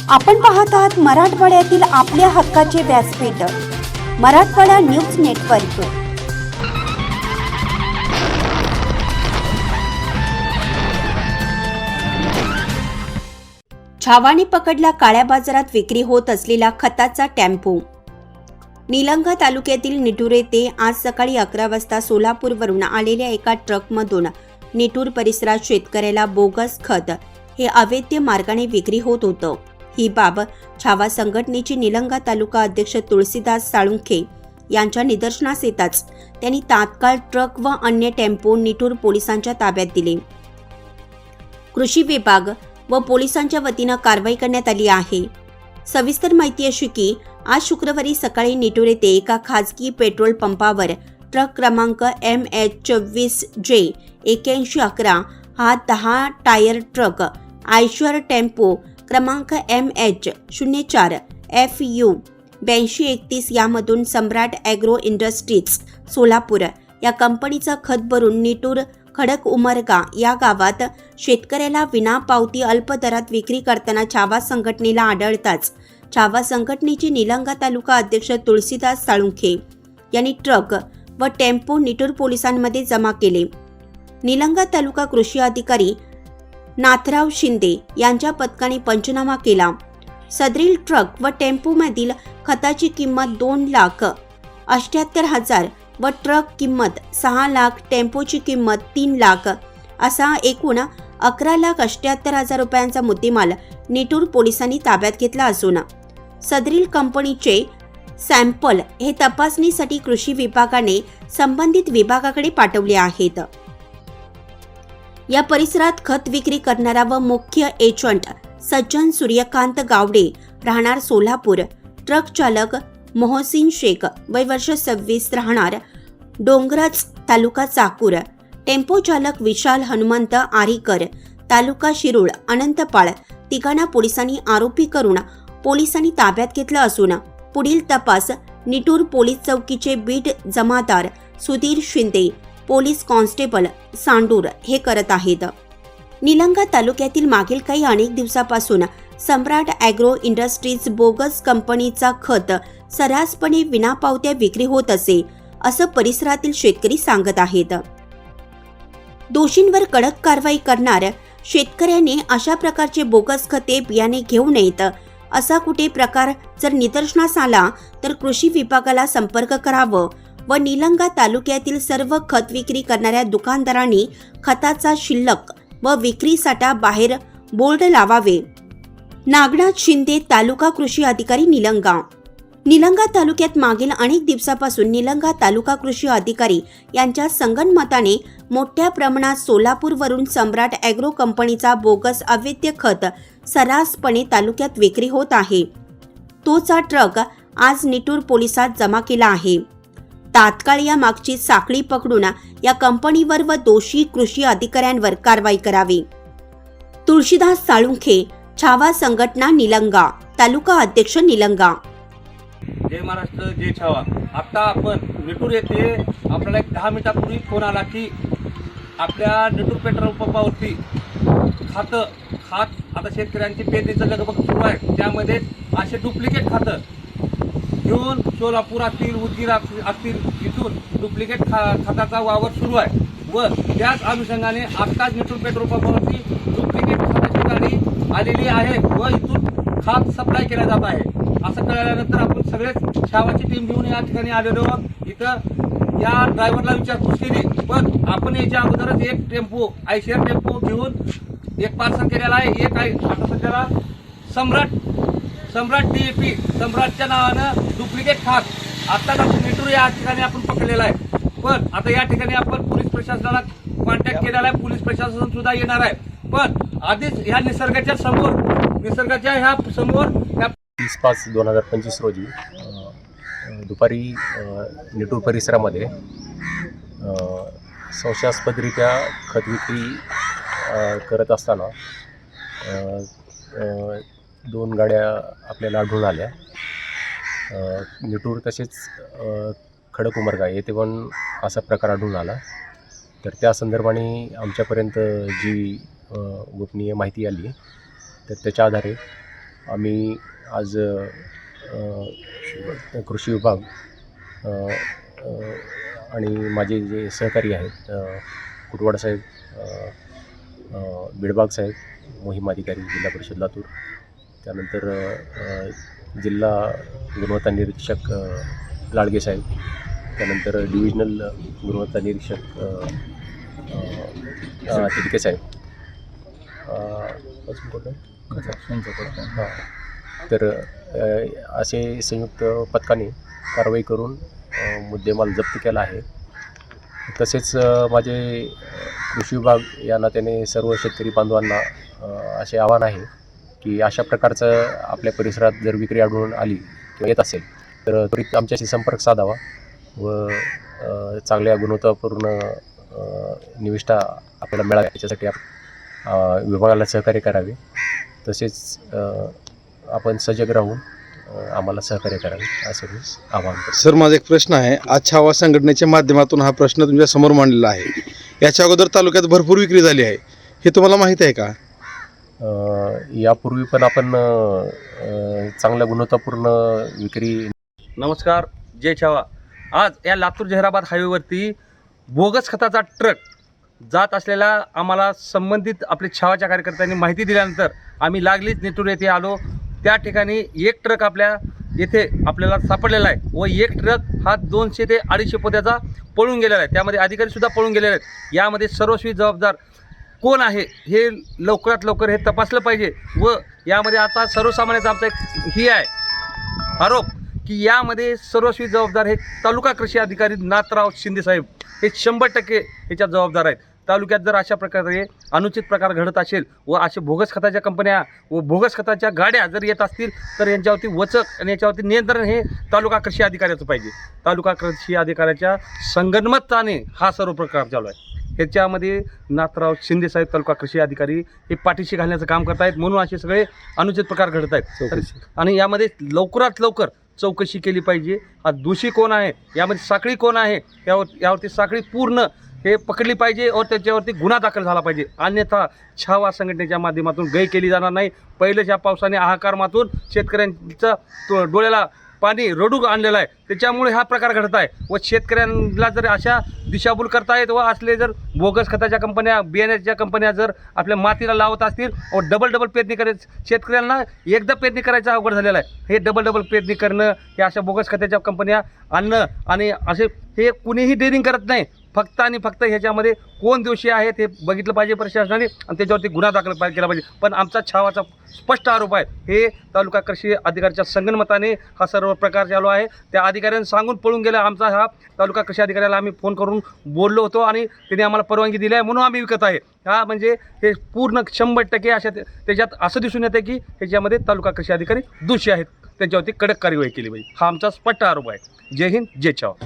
आपण पाहत आहात मराठवाड्यातील आपल्या हक्काचे व्यासपीठ मराठवाडा न्यूज नेटवर्क। छावाने पकडला काळ्या बाजारात विक्री होत असलेला खताचा टेम्पो। निलंगा तालुक्यातील निटूर येथे आज सकाळी 11 वाजता सोलापूरवरून आलेल्या एका ट्रकमधून निटूर परिसरात शेतकऱ्याला बोगस खत हे अवैध मार्गाने विक्री होत होतं। ही बाब छावा संघटनेचे निलंगा तालुका अध्यक्ष तुळशीदास साळुंखे यांच्या निदर्शनास येताच त्यांनी तात्काळ ट्रक व अन्य टेम्पो निटूर पोलिसांच्या ताब्यात दिले। कृषी विभाग व पोलिसांच्या वतीने कारवाई करण्यात आली आहे। सविस्तर माहिती अशी की आज शुक्रवारी सकाळी निटूर येथे एका खाजगी पेट्रोल पंपावर ट्रक क्रमांक MH24J8111 हा 10 टायर ट्रक आयशर टेम्पो क्रमांक MH04FU8231 यामधून सम्राट ॲग्रो इंडस्ट्रीज सोलापूर या कंपनीचा खत भरून निटूर खडक उमरगा या गावात शेतकऱ्याला विना पावती अल्प दरात विक्री करताना छावा संघटनेला आढळताच छावा संघटनेचे निलंगा तालुका अध्यक्ष तुळशीदास साळुंखे यांनी ट्रक व टेम्पो निटूर पोलिसांमध्ये जमा केले। निलंगा तालुका कृषी अधिकारी नाथराव शिंदे यांच्या पथकाने पंचनामा केला। सदरील ट्रक व टेम्पोमधील खताची किंमत 2,78,000 व ट्रक किंमत 6 लाख, टेम्पोची किंमत 3 लाख असा एकूण 11,78,000 रुपयांचा मुद्देमाल निटूर पोलिसांनी ताब्यात घेतला असून सदरील कंपनीचे सॅम्पल हे तपासणीसाठी कृषी विभागाने संबंधित विभागाकडे पाठवले आहेत। या परिसरात खत विक्री करणारा व मुख्य एजंट सज्जन सूर्यकांत गावडे राहणार सोलापूर, ट्रक चालक मोहसिन शेख वय वर्ष 26 राहणार डोंगरज तालुका चाकूर, टेम्पो चालक विशाल हनुमंत आरीकर तालुका शिरूळ अनंतपाळ तिघांना पोलिसांनी आरोपी करून पोलिसांनी ताब्यात घेतलं असून पुढील तपास निटूर पोलीस चौकीचे बीट जमादार सुधीर शिंदे, पोलीस कॉन्स्टेबल सांडूर हे करत आहेत। निलंगा तालुक्यातील मागील काही अनेक दिवसापासून सम्राट ॲग्रो इंडस्ट्रीज बोगस कंपनीचा खत सर्रासपणे विनापावत्या विक्री होत असे असं परिसरातील शेतकरी सांगत आहेत। दोषींवर कडक कारवाई करणार शेतकऱ्याने अशा प्रकारचे बोगस खते बियाणे घेऊ नयेत असा कुठे प्रकार जर निदर्शनास आला तर कृषी विभागाला संपर्क करावं व निलंगा तालुक्यातील सर्व खत विक्री करणाऱ्या दुकानदारांनी खताचा शिल्लक व विक्री साठा बाहेर बोर्ड लावावे। नागनाथ शिंदे तालुका कृषी अधिकारी निलंगा तालुक्यात मागील अनेक दिवसापासून निलंगा तालुका कृषी अधिकारी यांच्या संगनमताने मोठ्या प्रमाणात सोलापूरवरून सम्राट ॲग्रो कंपनीचा बोगस अवैध खत सर्रासपणे तालुक्यात विक्री होत आहे। तोच ट्रक आज निटूर पोलिसात जमा केला आहे। तात्काळ या मागची साखळी पकडून या कंपनीवर व दोषी कृषी अधिकाऱ्यांवर कारवाई करावी। तुळशीदास साळुंखे, छावा संघटना निलंगा, तालुका अध्यक्ष निलंगा। जय महाराष्ट्र, जय छावा। आता आपण निटूर येथे आपल्याला 10 मिनिटापूर्वी फोन आला की आपल्या निटूर पेट्रोल पंपावरती खात आता शेतकऱ्यांची पेरणीचं लगबग सुरू आहे। त्यामध्ये असे डुप्लिकेट खातं घेऊन सोलापूर असतील, उदगीर असतील इथून डुप्लिकेट खताचा वावर सुरू आहे व त्याच अनुषंगाने आत्ताच निटूर पेट्रोल पंपावरती डुप्लिकेट खताची गाडी आलेली आहे व इथून खात सप्लाय केला जात आहे। असं कळल्यानंतर आपण सगळेच छावाची टीम घेऊन या ठिकाणी आलेलो आहोत। इथं या ड्रायव्हरला विचारपूस केली पण आपण याच्या अगोदरच एक टेम्पो आयशर टेम्पो घेऊन एक पार्सल केलेला आहे। एक आहे आता सध्याला सम्राट DAP सम्राटच्या नावानं डुप्लिकेट खात आत्ताच आपण निटूर या ठिकाणी आपण पकडलेला आहे। पण आता या ठिकाणी आपण पोलीस प्रशासनाला कॉन्टॅक्ट केलेला आहे। पोलीस प्रशासन सुद्धा येणार आहे पण आधीच ह्या निसर्गाच्या समोर 30/5/2025 रोजी दुपारी निटूर परिसरामध्ये संशयास्पदरित्या खत विक्री करत असताना 2 गाड्या आपल्याला आढळून आल्या। निटूर तसेच खडक उमरगा येथे पण असा प्रकार आढळून आला। तर त्या संदर्भाने आमच्यापर्यंत जी गोपनीय माहिती आली तर त्याच्या आधारे आम्ही आज कृषी विभाग आणि माझे जे सहकारी आहेत कुटवाड साहेब, बिडबाग साहेब, मोहीम अधिकारी जिल्हा परिषद लातूर, त्यानंतर जिल्हा गुणवत्ता निरीक्षक लाडगे साहेब, त्यानंतर डिव्हिजनल गुणवत्ता निरीक्षक तिडके साहेब, अजून कोण आहे? हां, तर असे संयुक्त पथकाने कारवाई करून मुद्देमाल जप्त केला आहे. तसेच माझे कृषी विभाग या नात्याने सर्व शेतकरी बांधवांना असे आव्हान आहे की अशा प्रकारचं आपल्या परिसरात जर विक्री आढळून आली किंवा येत असेल तर त्वरित आमच्याशी संपर्क साधावा व चांगल्या गुणवत्तापूर्ण निविष्ठा आपल्याला मिळावी याच्यासाठी विभागाला सहकार्य करावे. तसेच आपण सजग राहून आम्हाला सहकार्य करावे असे मी आवाहन करतो. सर, माझा एक प्रश्न आहे. आज छावा संघटनेच्या माध्यमातून हा प्रश्न तुमच्या समोर मांडलेला आहे. याच्या अगोदर तालुक्यात भरपूर विक्री झाली आहे, हे तुम्हाला माहीत आहे का? यापूर्वी पण आपण चांगल्या गुणवत्तापूर्ण विक्री. नमस्कार, जय छावा. आज या लातूर जहिराबाद हायवेवरती बोगस खताचा ट्रक जात असलेला आम्हाला संबंधित आपले छावाच्या कार्यकर्त्यांनी माहिती दिल्यानंतर आम्ही लागलीच नेटूर येथे आलो. त्या ठिकाणी एक ट्रक आपल्या येथे आपल्याला सापडलेला आहे व एक ट्रक हा 200 ते 250 पोत्याचा पळून गेलेला आहे. त्यामध्ये अधिकारीसुद्धा पळून गेलेले आहेत. यामध्ये सर्वस्वी जबाबदार कोण आहे हे लवकरात लवकर हे तपासलं पाहिजे. व यामध्ये आता सर्वसामान्याचा आमचा एक ही आहे आरोप की यामध्ये सर्वस्वी जबाबदार हे तालुका कृषी अधिकारी नाथराव शिंदेसाहेब हे 100% ह्याच्यात जबाबदार आहेत. तालुक्यात जर अशा प्रकारे अनुचित प्रकार घडत असेल व असे बोगस खताच्या कंपन्या व बोगस खताच्या गाड्या जर येत असतील तर यांच्यावरती वचक आणि याच्यावरती नियंत्रण हे तालुका कृषी अधिकाऱ्याचं पाहिजे. तालुका कृषी अधिकाऱ्याच्या संगनमताने हा सर्व प्रकार चालू आहे. ह्याच्यामध्ये नाथराव शिंदेसाहेब तालुका कृषी अधिकारी हे पाठीशी घालण्याचं काम करत आहेत, म्हणून असे सगळे अनुचित प्रकार घडत आहेत. आणि यामध्ये लवकरात लवकर चौकशी केली पाहिजे. हा दोषी कोण आहे, यामध्ये साखळी कोण आहे, यावरती साखळी पूर्ण हे पकडली पाहिजे व त्याच्यावरती गुन्हा दाखल झाला पाहिजे. अन्यथा छावा संघटनेच्या माध्यमातून गय केली जाणार नाही. पहिलेच या पावसाने हाहाकार मातून शेतकऱ्यांचं डोळ्याला पाणी रडू आणलेलं आहे, त्याच्यामुळे हा प्रकार घडत आहे. व शेतकऱ्यांना जर अशा दिशाभूल करतायत व असले जर बोगस खताच्या कंपन्या, बियाण्याच्या कंपन्या जर आपल्या मातीला लावत असतील व डबल पेरणी करायचं, शेतकऱ्यांना एकदा पेरणी करायचं अवघड झालेलं आहे. हे डबल पेरणी करणं, हे अशा बोगस खताच्या कंपन्या आणणं आणि असे हे कुणीही डेअरिंग करत नाही. फक्त आणि फक्त ह्याच्यामध्ये कोण दोषी आहेत हे बघितलं पाहिजे प्रशासनाने आणि त्याच्यावरती गुन्हा दाखल केला पाहिजे. पण आमचा छावाचा स्पष्ट आरोप आहे हे तालुका कृषी अधिकाऱ्याच्या संगनमताने हा सर्व प्रकार चालू आहे. त्या अधिकाऱ्यांनी सांगून पळून गेला. आमचा हा तालुका कृषी अधिकाऱ्याला आम्ही फोन करून बोललो होतो आणि त्यांनी आम्हाला परवानगी दिली आहे म्हणून आम्ही विकत आहे. हा म्हणजे हे पूर्ण 100% अशा त्याच्यात असं दिसून येतं की ह्याच्यामध्ये तालुका कृषी अधिकारी दोषी आहेत, त्यांच्यावरती कडक कार्यवाही केली पाहिजे. हा आमचा स्पष्ट आरोप आहे. जय हिंद, जय छावा.